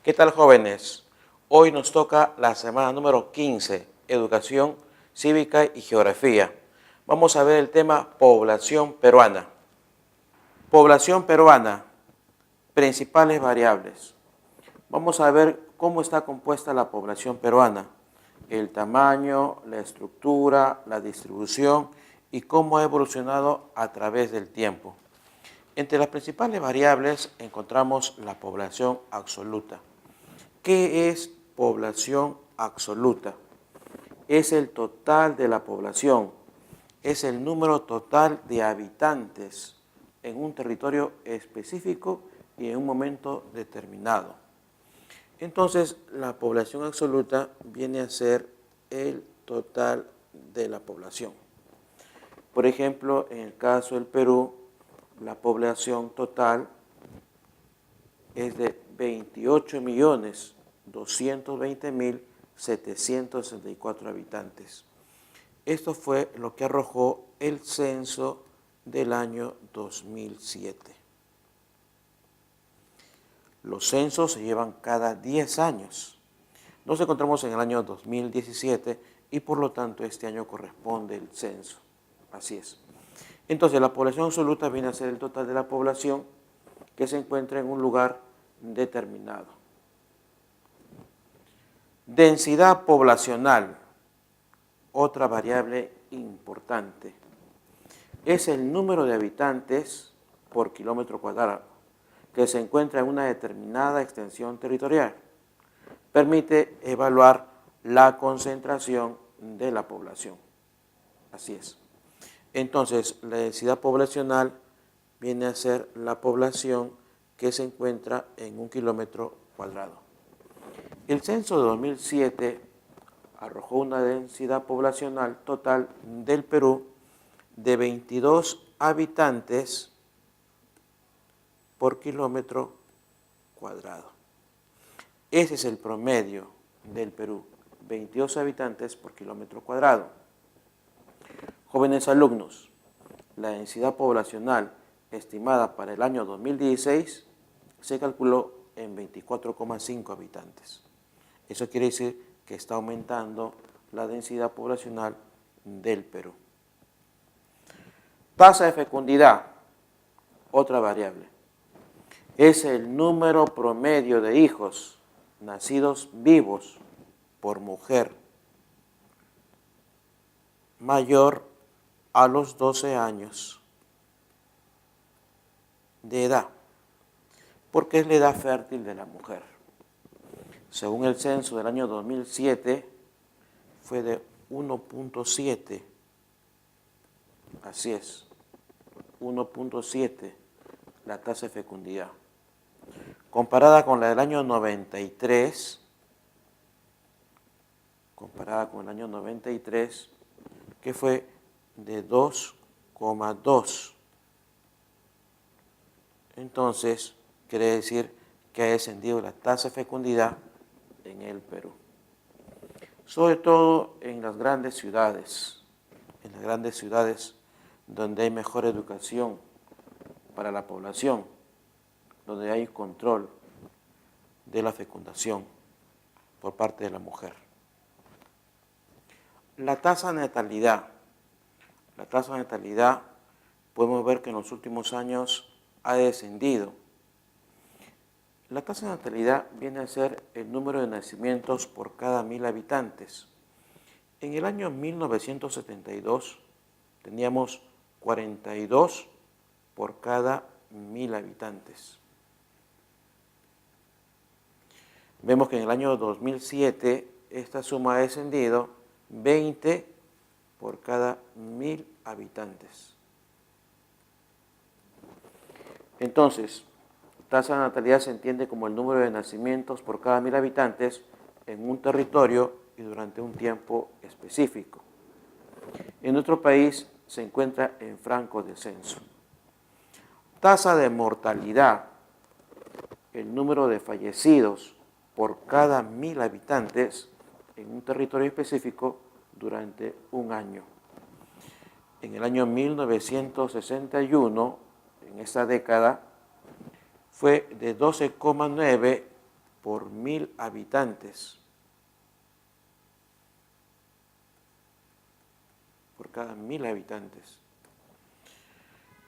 ¿Qué tal, jóvenes? Hoy nos toca la semana número 15, Educación Cívica y Geografía. Vamos a ver el tema población peruana. Población peruana, principales variables. Vamos a ver cómo está compuesta la población peruana, el tamaño, la estructura, la distribución y cómo ha evolucionado a través del tiempo. Entre las principales variables encontramos la población absoluta. ¿Qué es población absoluta? Es el total de la población, es el número total de habitantes en un territorio específico y en un momento determinado. Entonces, la población absoluta viene a ser el total de la población. Por ejemplo, en el caso del Perú, la población total es de 28.220.764 habitantes. Esto fue lo que arrojó el censo del año 2007. Los censos se llevan cada 10 años. Nos encontramos en el año 2017 y por lo tanto este año corresponde el censo. Así es. Entonces la población absoluta viene a ser el total de la población que se encuentra en un lugar determinado. Densidad poblacional, otra variable importante, es el número de habitantes por kilómetro cuadrado que se encuentra en una determinada extensión territorial. Permite evaluar la concentración de la población. Así es. Entonces, la densidad poblacional viene a ser la población que se encuentra en un kilómetro cuadrado. El censo de 2007 arrojó una densidad poblacional total del Perú de 22 habitantes por kilómetro cuadrado. Ese es el promedio del Perú, 22 habitantes por kilómetro cuadrado. Jóvenes alumnos, la densidad poblacional estimada para el año 2016 se calculó en 24,5 habitantes. Eso quiere decir que está aumentando la densidad poblacional del Perú. Tasa de fecundidad, otra variable. Es el número promedio de hijos nacidos vivos por mujer mayor a los 12 años de edad, porque es la edad fértil de la mujer. Según el censo del año 2007, fue de 1.7, así es, 1.7 la tasa de fecundidad. Comparada con la del año 93, que fue de 2,2. Entonces, quiere decir que ha descendido la tasa de fecundidad en el Perú. Sobre todo en las grandes ciudades, donde hay mejor educación para la población, donde hay control de la fecundación por parte de la mujer. La tasa de natalidad. La tasa de natalidad podemos ver que en los últimos años ha descendido. La tasa de natalidad viene a ser el número de nacimientos por cada 1.000 habitantes. En el año 1972 teníamos 42 por cada 1.000 habitantes. Vemos que en el año 2007 esta suma ha descendido 20 por cada 1.000 habitantes. Entonces, tasa de natalidad se entiende como el número de nacimientos por cada 1.000 habitantes en un territorio y durante un tiempo específico. En nuestro país se encuentra en franco descenso. Tasa de mortalidad, el número de fallecidos por cada 1.000 habitantes en un territorio específico durante un año. En el año 1961, en esa década, fue de 12,9 por 1000 habitantes. Por cada 1000 habitantes.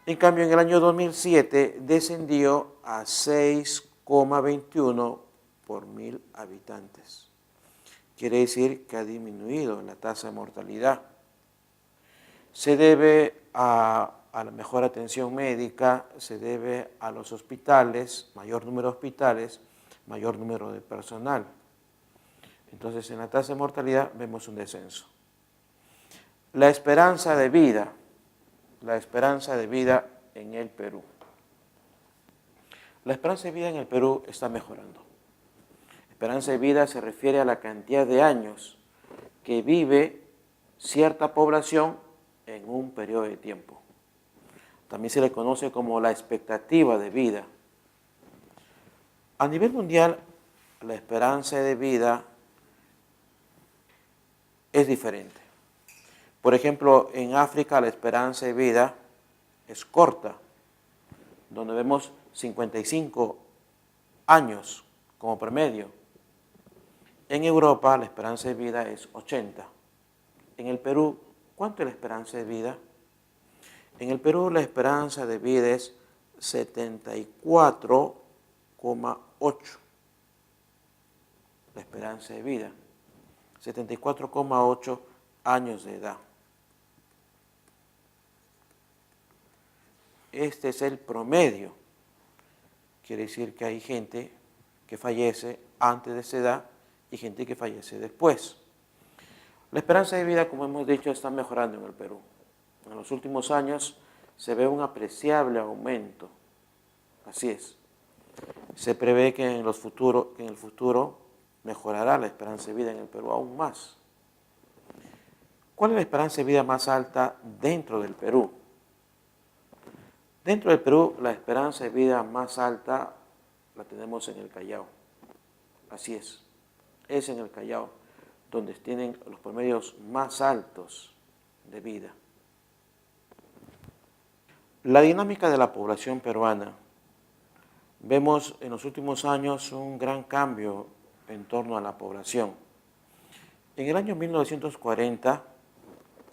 En cambio, en el año 2007 descendió a 6,21 por 1000 habitantes. Quiere decir que ha disminuido la tasa de mortalidad. Se debe a la mejor atención médica, se debe a los hospitales, mayor número de hospitales, mayor número de personal. Entonces, en la tasa de mortalidad vemos un descenso. La esperanza de vida en el Perú. La esperanza de vida en el Perú está mejorando. Esperanza de vida se refiere a la cantidad de años que vive cierta población en un periodo de tiempo. También se le conoce como la expectativa de vida. A nivel mundial, la esperanza de vida es diferente. Por ejemplo, en África la esperanza de vida es corta, donde vemos 55 años como promedio. En Europa la esperanza de vida es 80. En el Perú, ¿cuánto es la esperanza de vida? En el Perú la esperanza de vida es 74,8. La esperanza de vida, 74,8 años de edad. Este es el promedio. Quiere decir que hay gente que fallece antes de esa edad y gente que fallece después. La esperanza de vida, como hemos dicho, está mejorando en el Perú. En los últimos años se ve un apreciable aumento. Así es. Se prevé que en el futuro mejorará la esperanza de vida en el Perú aún más. ¿Cuál es la esperanza de vida más alta dentro del Perú? Dentro del Perú, la esperanza de vida más alta la tenemos en el Callao. Así es en el Callao donde tienen los promedios más altos de vida. La dinámica de la población peruana. Vemos en los últimos años un gran cambio en torno a la población. En el año 1940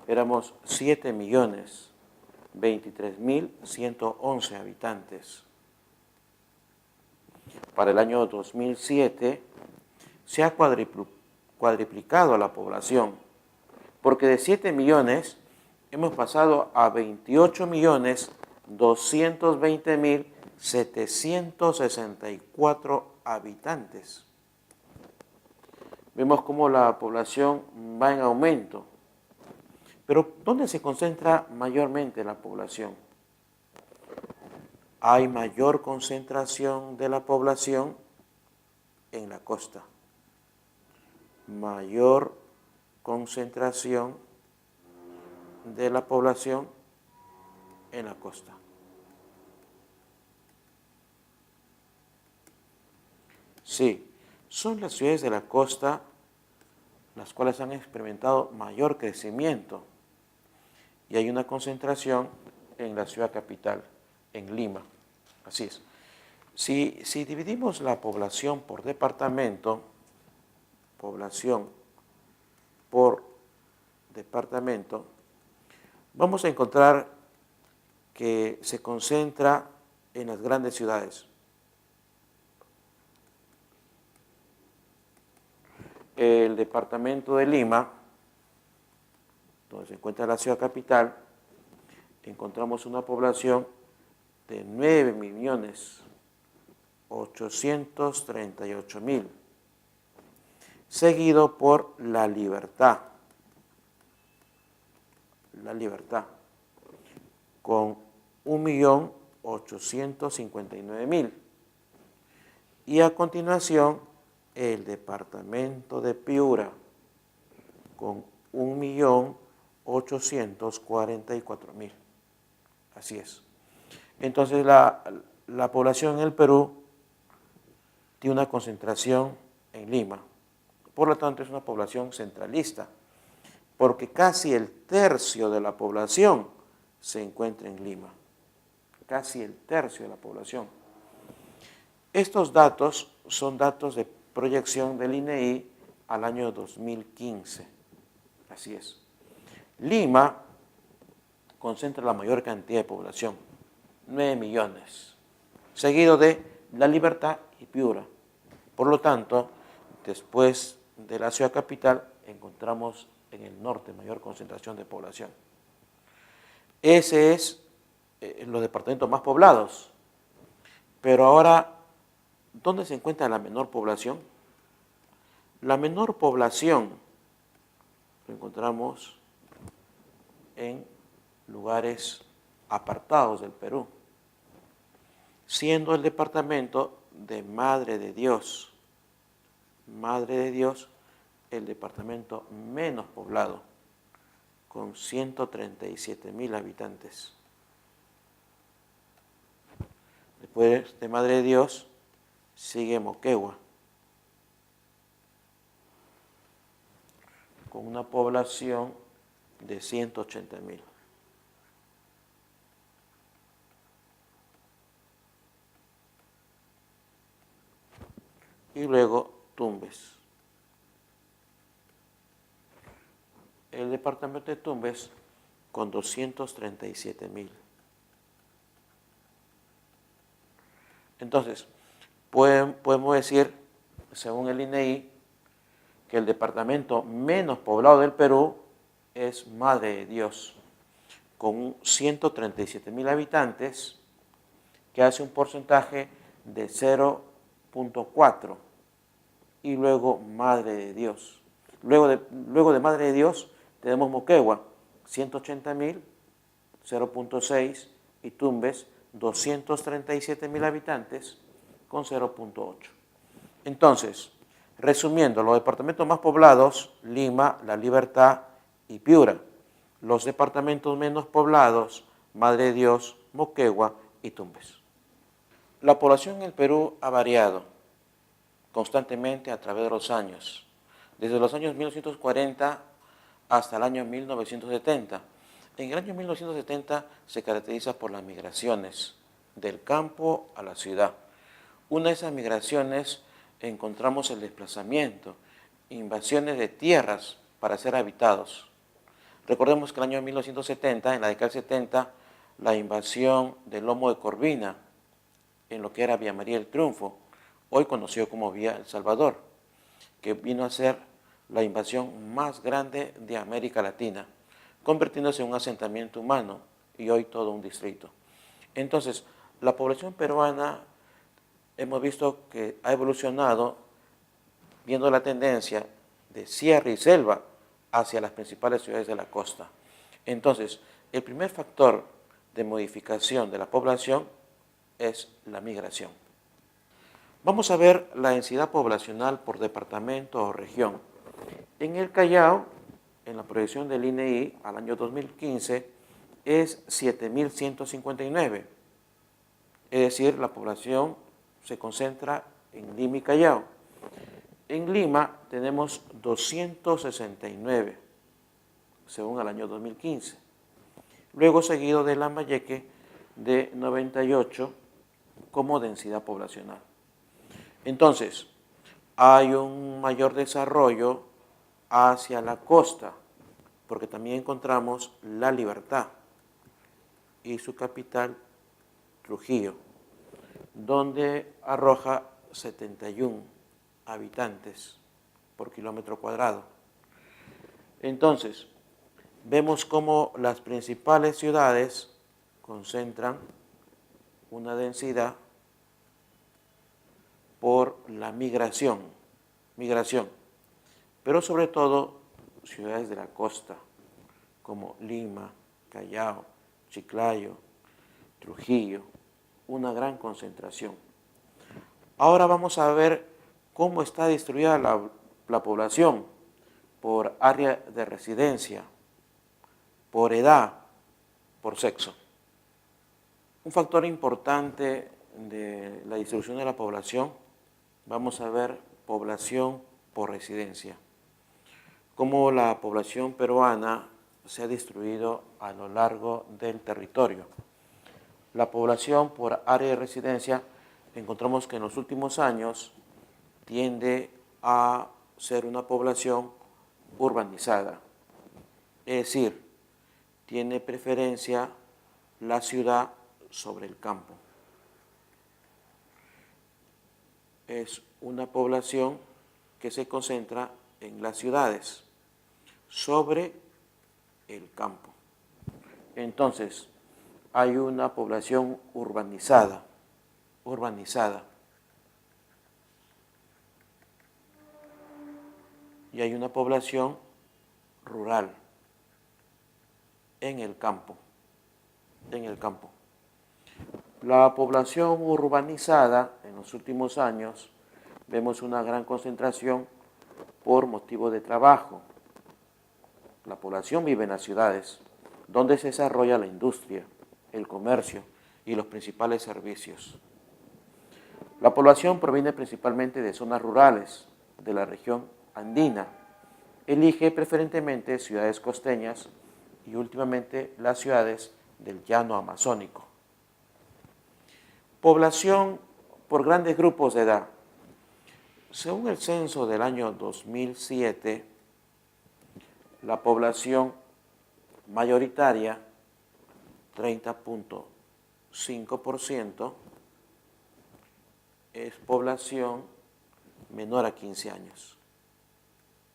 éramos 7.023.111 habitantes. Para el año 2007 se ha cuadriplicado la población, porque de 7 millones hemos pasado a 28.220.764 habitantes. Vemos cómo la población va en aumento. Pero ¿dónde se concentra mayormente la población? Hay mayor concentración de la población en la costa. Mayor concentración de la población en la costa. Sí, son las ciudades de la costa las cuales han experimentado mayor crecimiento y hay una concentración en la ciudad capital, en Lima. Así es. Si dividimos la población por departamento, vamos a encontrar que se concentra en las grandes ciudades. El departamento de Lima, donde se encuentra la ciudad capital, encontramos una población de 9.838.000, seguido por La Libertad, con 1.859.000, y a continuación el departamento de Piura, con 1.844.000. Así es. Entonces la población en el Perú tiene una concentración en Lima. Por lo tanto, es una población centralista, porque casi el tercio de la población se encuentra en Lima. Casi el tercio de la población. Estos datos son datos de proyección del INEI al año 2015. Así es. Lima concentra la mayor cantidad de población, 9 millones, seguido de La Libertad y Piura. Por lo tanto, después de la ciudad capital, encontramos en el norte mayor concentración de población. Ese es los departamentos más poblados. Pero ahora, ¿dónde se encuentra la menor población? La menor población lo encontramos en lugares apartados del Perú, siendo el departamento de Madre de Dios el departamento menos poblado, con 137.000 habitantes. Después de Madre de Dios sigue Moquegua, con una población de 180.000. Y luego Tumbes. El departamento de Tumbes con 237.000. Entonces, podemos decir, según el INEI, que el departamento menos poblado del Perú es Madre de Dios, con 137.000 habitantes, que hace un porcentaje de 0.4, y luego Madre de Dios. Luego de Madre de Dios tenemos Moquegua, 180.000, 0.6, y Tumbes, 237.000 habitantes, con 0.8. Entonces, resumiendo, los departamentos más poblados, Lima, La Libertad y Piura. Los departamentos menos poblados, Madre de Dios, Moquegua y Tumbes. La población en el Perú ha variado constantemente a través de los años, desde los años 1940 hasta el año 1970. En el año 1970 se caracteriza por las migraciones del campo a la ciudad. Una de esas migraciones encontramos el desplazamiento, invasiones de tierras para ser habitados. Recordemos que en el año 1970, en la década del 70, la invasión del Lomo de Corvina, en lo que era Villa María del Triunfo, hoy conocido como Villa El Salvador, que vino a ser la invasión más grande de América Latina, convirtiéndose en un asentamiento humano y hoy todo un distrito. Entonces, la población peruana hemos visto que ha evolucionado viendo la tendencia de sierra y selva hacia las principales ciudades de la costa. Entonces, el primer factor de modificación de la población es la migración. Vamos a ver la densidad poblacional por departamento o región. En el Callao, en la proyección del INEI al año 2015, es 7.159. Es decir, la población se concentra en Lima y Callao. En Lima tenemos 269, según el año 2015. Luego seguido de Lambayeque, de 98 como densidad poblacional. Entonces, hay un mayor desarrollo hacia la costa, porque también encontramos La Libertad y su capital, Trujillo, donde arroja 71 habitantes por kilómetro cuadrado. Entonces, vemos cómo las principales ciudades concentran una densidad por la migración, pero sobre todo ciudades de la costa, como Lima, Callao, Chiclayo, Trujillo, una gran concentración. Ahora vamos a ver cómo está distribuida la población por área de residencia, por edad, por sexo. Un factor importante de la distribución de la población, vamos a ver población por residencia. Cómo la población peruana se ha distribuido a lo largo del territorio. La población por área de residencia, encontramos que en los últimos años tiende a ser una población urbanizada, es decir, tiene preferencia la ciudad sobre el campo. Es una población que se concentra en las ciudades sobre el campo. Entonces, hay una población urbanizada, y hay una población rural, en el campo. La población urbanizada, en los últimos años, vemos una gran concentración por motivo de trabajo. La población vive en las ciudades, donde se desarrolla la industria, el comercio y los principales servicios. La población proviene principalmente de zonas rurales de la región andina. Elige preferentemente ciudades costeñas y últimamente las ciudades del llano amazónico. Población por grandes grupos de edad. Según el censo del año 2007, la población mayoritaria, 30.5%, es población menor a 15 años.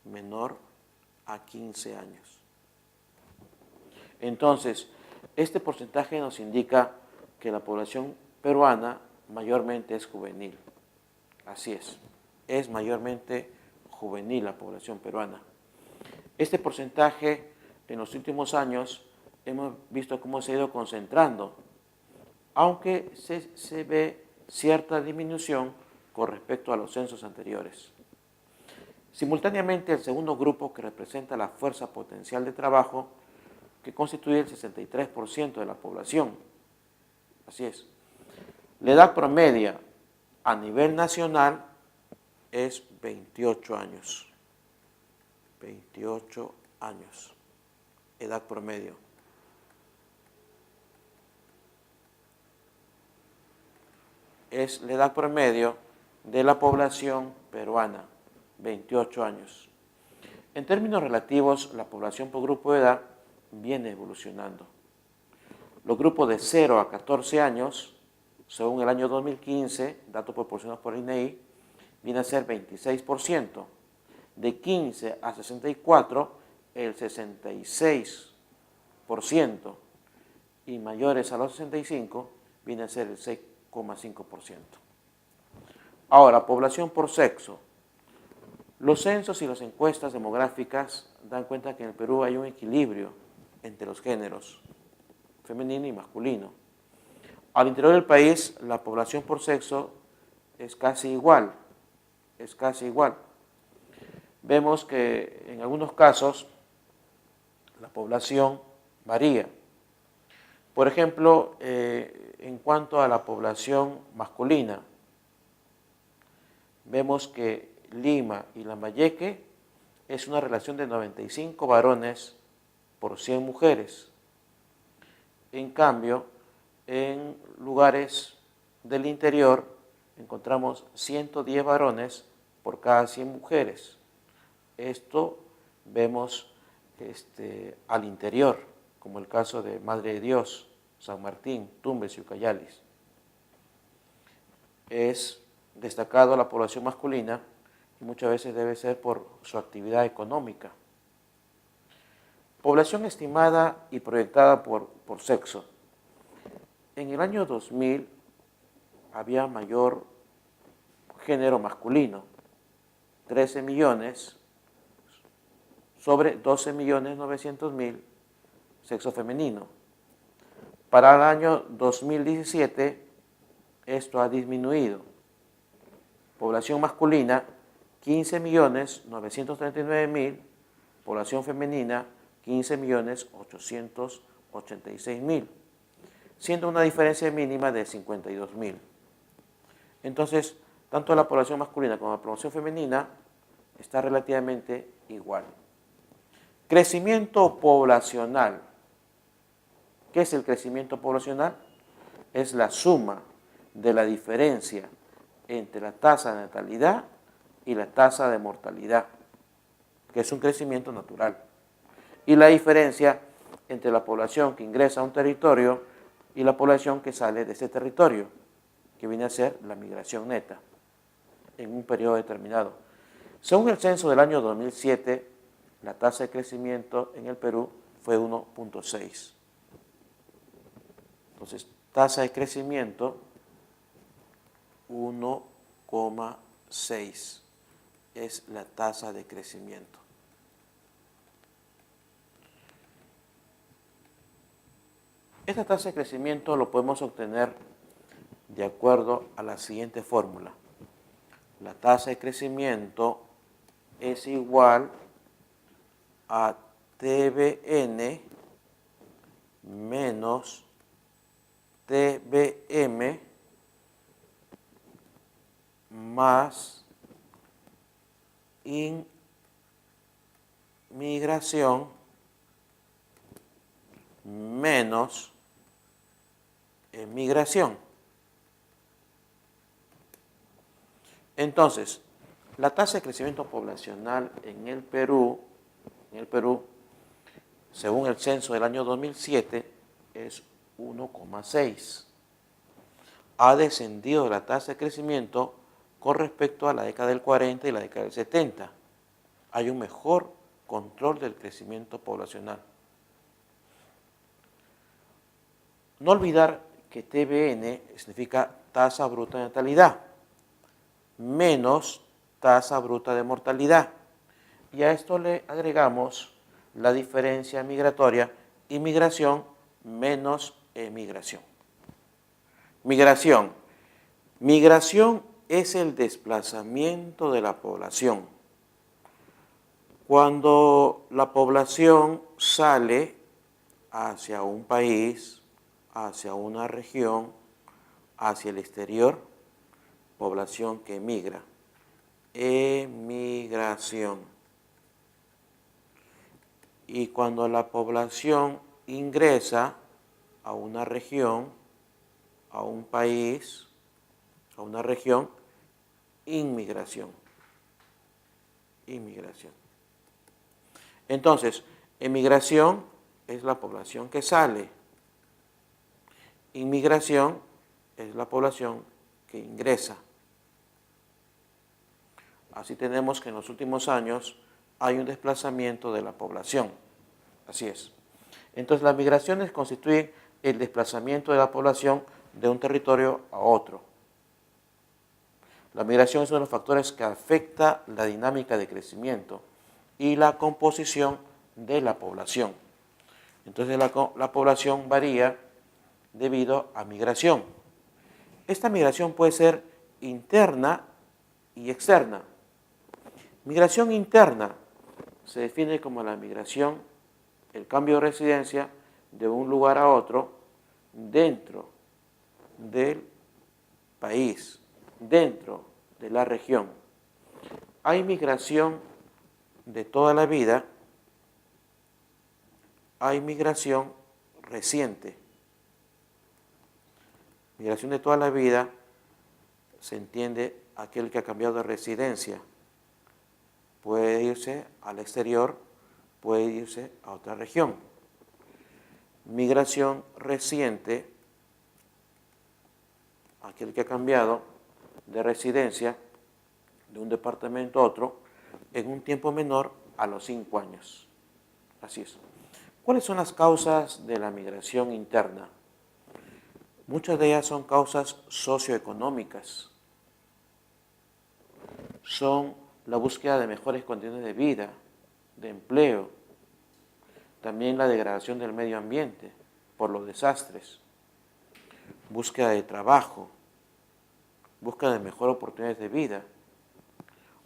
Menor a 15 años. Entonces, este porcentaje nos indica que la población peruana mayormente es juvenil. Así es mayormente juvenil la población peruana. Este porcentaje en los últimos años hemos visto cómo se ha ido concentrando, aunque se ve cierta disminución con respecto a los censos anteriores. Simultáneamente, el segundo grupo, que representa la fuerza potencial de trabajo, que constituye el 63% de la población. Así es. La edad promedia a nivel nacional es 28 años. 28 años. Edad promedio. Es la edad promedio de la población peruana, 28 años. En términos relativos, la población por grupo de edad viene evolucionando. Los grupos de 0 a 14 años, según el año 2015, datos proporcionados por el INEI, viene a ser 26%. De 15 a 64, el 66%. Y mayores a los 65, viene a ser el 6,5%. Ahora, población por sexo. Los censos y las encuestas demográficas dan cuenta que en el Perú hay un equilibrio entre los géneros, femenino y masculino. Al interior del país, la población por sexo es casi igual. Vemos que en algunos casos la población varía. Por ejemplo, en cuanto a la población masculina, vemos que Lima y Lambayeque es una relación de 95 varones por 100 mujeres. En cambio, en lugares del interior encontramos 110 varones por cada 100 mujeres. Esto vemos al interior, como el caso de Madre de Dios, San Martín, Tumbes y Ucayalis. Es destacado la población masculina y muchas veces debe ser por su actividad económica. Población estimada y proyectada por sexo. En el año 2000 había mayor género masculino, 13 millones sobre 12.900.000 sexo femenino. Para el año 2017 esto ha disminuido. Población masculina 15.939.000, población femenina 15.886.000, siendo una diferencia mínima de 52.000. Entonces, tanto la población masculina como la población femenina está relativamente igual. Crecimiento poblacional. ¿Qué es el crecimiento poblacional? Es la suma de la diferencia entre la tasa de natalidad y la tasa de mortalidad, que es un crecimiento natural. Y la diferencia entre la población que ingresa a un territorio y la población que sale de ese territorio, que viene a ser la migración neta, en un periodo determinado. Según el censo del año 2007, la tasa de crecimiento en el Perú fue 1.6. Entonces, tasa de crecimiento 1,6 es la tasa de crecimiento. Esta tasa de crecimiento lo podemos obtener de acuerdo a la siguiente fórmula. La tasa de crecimiento es igual a TBN menos TBM más inmigración menos emigración. Entonces, la tasa de crecimiento poblacional en el Perú, según el censo del año 2007, es 1,6. Ha descendido la tasa de crecimiento con respecto a la década del 40 y la década del 70. Hay un mejor control del crecimiento poblacional. No olvidar que TBN significa tasa bruta de natalidad, menos tasa bruta de mortalidad. Y a esto le agregamos la diferencia migratoria, inmigración menos emigración. Migración. Migración es el desplazamiento de la población. Cuando la población sale hacia un país, hacia una región, hacia el exterior, población que emigra. Emigración. Y cuando la población ingresa a una región, a un país, a una región, inmigración. Inmigración. Entonces, emigración es la población que sale. Inmigración es la población que ingresa. Así tenemos que en los últimos años hay un desplazamiento de la población. Así es. Entonces, las migraciones constituyen el desplazamiento de la población de un territorio a otro. La migración es uno de los factores que afecta la dinámica de crecimiento y la composición de la población. Entonces, la población varía debido a migración. Esta migración puede ser interna y externa. Migración interna se define como la migración, el cambio de residencia de un lugar a otro dentro del país, dentro de la región. Hay migración de toda la vida, hay migración reciente. Migración de toda la vida se entiende aquel que ha cambiado de residencia. Puede irse al exterior, puede irse a otra región. Migración reciente, aquel que ha cambiado de residencia de un departamento a otro en un tiempo menor a los 5 años. Así es. ¿Cuáles son las causas de la migración interna? Muchas de ellas son causas socioeconómicas. Son la búsqueda de mejores condiciones de vida, de empleo, también la degradación del medio ambiente por los desastres, búsqueda de trabajo, búsqueda de mejores oportunidades de vida,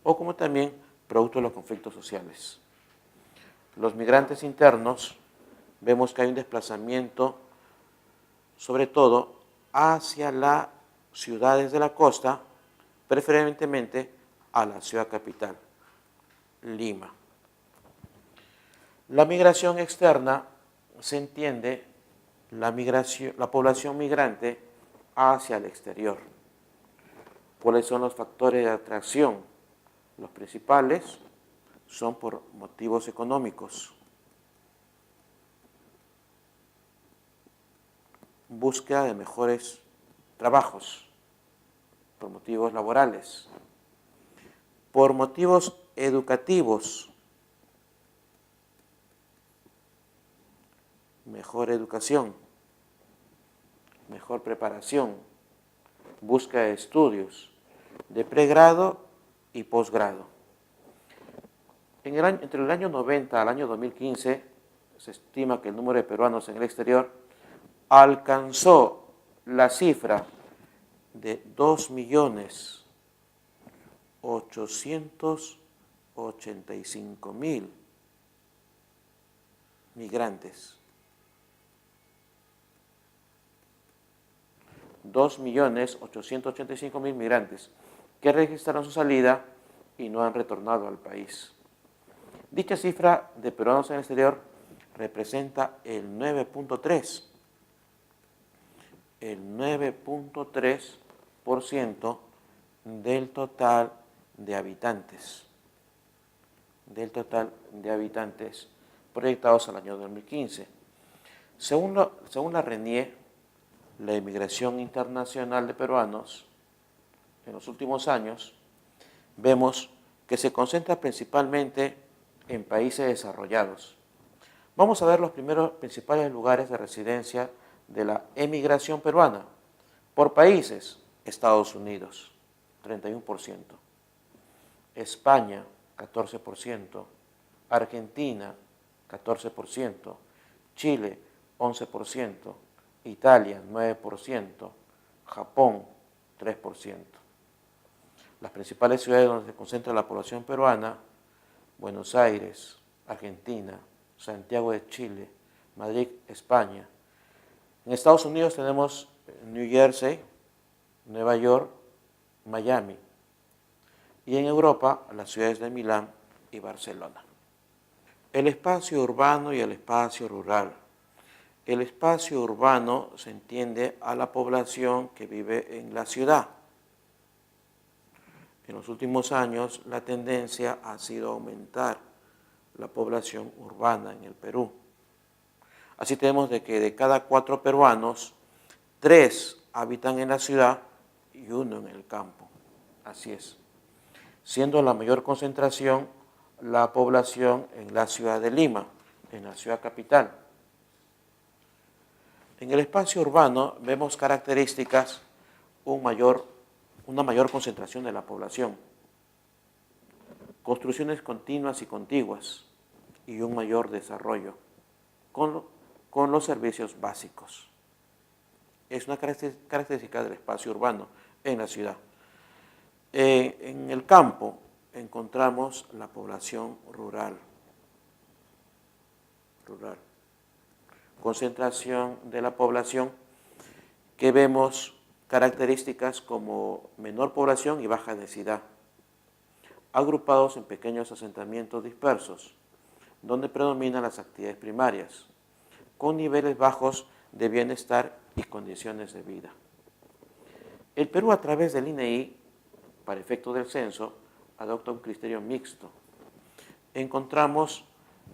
o como también producto de los conflictos sociales. Los migrantes internos, vemos que hay un desplazamiento, sobre todo hacia las ciudades de la costa, preferentemente a la ciudad capital, Lima. La migración externa se entiende la población migrante hacia el exterior. ¿Cuáles son los factores de atracción? Los principales son por motivos económicos, búsqueda de mejores trabajos, por motivos laborales, por motivos educativos, mejor educación, mejor preparación, búsqueda de estudios de pregrado y posgrado. Entre el año 90 al año 2015 se estima que el número de peruanos en el exterior alcanzó la cifra de 2.885.000 migrantes. 2.885.000 migrantes que registraron su salida y no han retornado al país. Dicha cifra de peruanos en el exterior representa el 9.3% del total de habitantes, proyectados al año 2015. Según la RENIE, la inmigración internacional de peruanos en los últimos años, vemos que se concentra principalmente en países desarrollados. Vamos a ver los primeros principales lugares de residencia de la emigración peruana. Por países: Estados Unidos, 31%, España, 14%, Argentina, 14%, Chile, 11%, Italia, 9%, Japón, 3%. Las principales ciudades donde se concentra la población peruana: Buenos Aires, Argentina; Santiago de Chile; Madrid, España. En Estados Unidos tenemos New Jersey, Nueva York, Miami. Y en Europa, las ciudades de Milán y Barcelona. El espacio urbano y el espacio rural. El espacio urbano se entiende a la población que vive en la ciudad. En los últimos años, la tendencia ha sido aumentar la población urbana en el Perú. Así tenemos de que de cada 4 peruanos, 3 habitan en la ciudad y 1 en el campo. Así es. Siendo la mayor concentración la población en la ciudad de Lima, en la ciudad capital. En el espacio urbano vemos características, una mayor concentración de la población, construcciones continuas y contiguas y un mayor desarrollo con los servicios básicos. Es una característica del espacio urbano en la ciudad. En el campo encontramos la población rural. Concentración de la población que vemos características como menor población y baja densidad, agrupados en pequeños asentamientos dispersos, donde predominan las actividades primarias, con niveles bajos de bienestar y condiciones de vida. El Perú, a través del INEI, para efecto del censo, adopta un criterio mixto. Encontramos,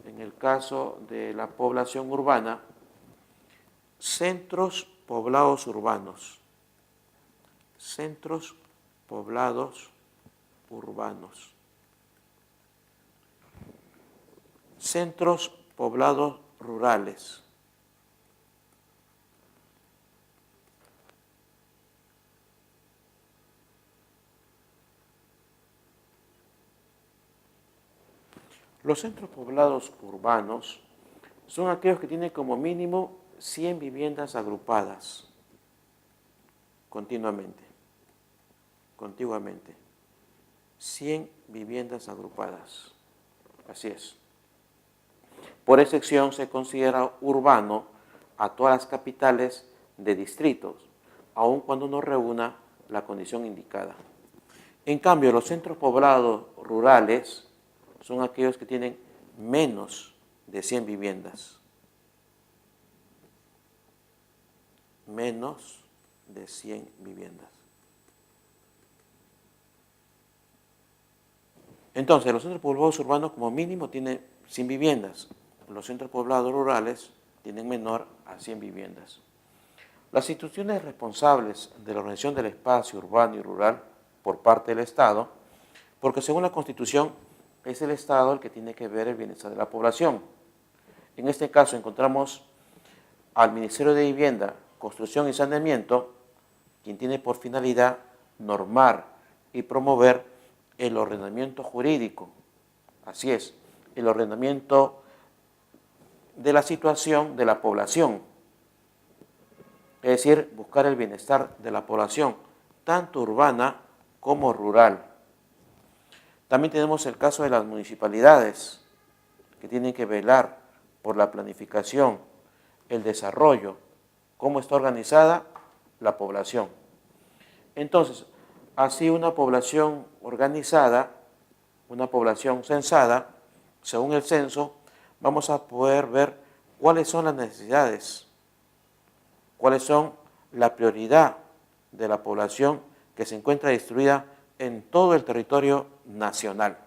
en el caso de la población urbana, centros poblados urbanos. Centros poblados urbanos. Centros poblados rurales. Los centros poblados urbanos son aquellos que tienen como mínimo 100 viviendas agrupadas contiguamente. 100 viviendas agrupadas. Así es. Por excepción se considera urbano a todas las capitales de distritos, aun cuando no reúna la condición indicada. En cambio, los centros poblados rurales son aquellos que tienen menos de 100 viviendas. Menos de 100 viviendas. Entonces, los centros poblados urbanos como mínimo tienen 100 viviendas. Los centros poblados rurales tienen menor a 100 viviendas. Las instituciones responsables de la organización del espacio urbano y rural por parte del Estado, porque según la Constitución es el Estado el que tiene que ver el bienestar de la población. En este caso encontramos al Ministerio de Vivienda, Construcción y Saneamiento, quien tiene por finalidad normar y promover el ordenamiento jurídico, así es, el ordenamiento de la situación de la población, es decir, buscar el bienestar de la población, tanto urbana como rural. También tenemos el caso de las municipalidades, que tienen que velar por la planificación, el desarrollo, cómo está organizada la población. Entonces, así una población organizada, una población censada, según el censo, vamos a poder ver cuáles son las necesidades, cuáles son la prioridad de la población que se encuentra distribuida en todo el territorio nacional.